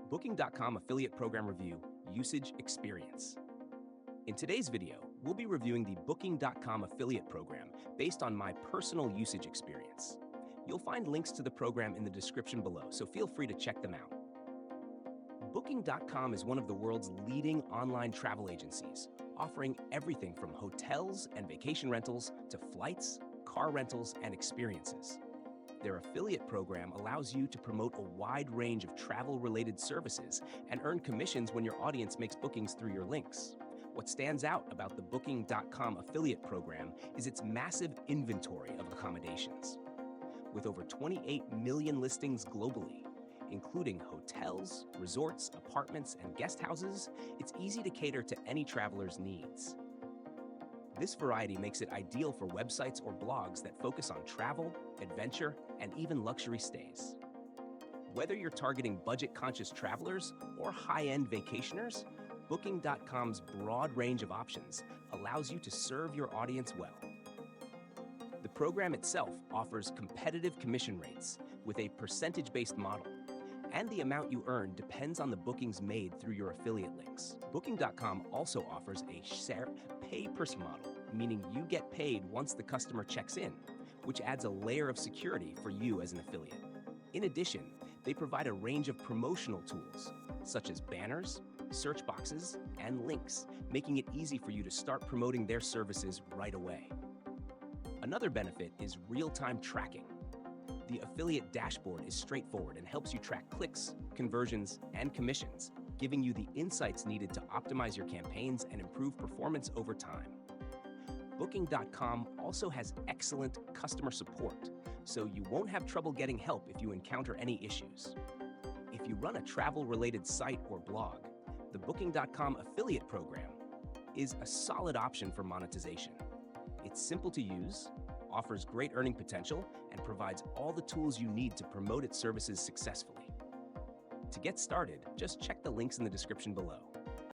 Booking.com Affiliate Program Review Usage Experience. In today's video, we'll be reviewing the Booking.com affiliate program based on my personal usage experience. You'll find links to the program in the description below, so feel free to check them out. Booking.com is one of the world's leading online travel agencies, offering everything from hotels and vacation rentals to flights, car rentals, and experiences. Their affiliate program allows you to promote a wide range of travel-related services and earn commissions when your audience makes bookings through your links. What stands out about the Booking.com affiliate program is its massive inventory of accommodations. With over 28 million listings globally, including hotels, resorts, apartments, and guest houses, it's easy to cater to any traveler's needs. This variety makes it ideal for websites or blogs that focus on travel, adventure, and even luxury stays. Whether you're targeting budget-conscious travelers or high-end vacationers, Booking.com's broad range of options allows you to serve your audience well. The program itself offers competitive commission rates with a percentage-based model, and the amount you earn depends on the bookings made through your affiliate links. Booking.com also offers a pay-per model, meaning you get paid once the customer checks in, which adds a layer of security for you as an affiliate. In addition, they provide a range of promotional tools, such as banners, search boxes, and links, making it easy for you to start promoting their services right away. Another benefit is real-time tracking. The affiliate dashboard is straightforward and helps you track clicks, conversions, and commissions, giving you the insights needed to optimize your campaigns and improve performance over time. Booking.com also has excellent customer support, so you won't have trouble getting help if you encounter any issues. If you run a travel-related site or blog, the Booking.com affiliate program is a solid option for monetization. It's simple to use, offers great earning potential, and provides all the tools you need to promote its services successfully. To get started, just check the links in the description below.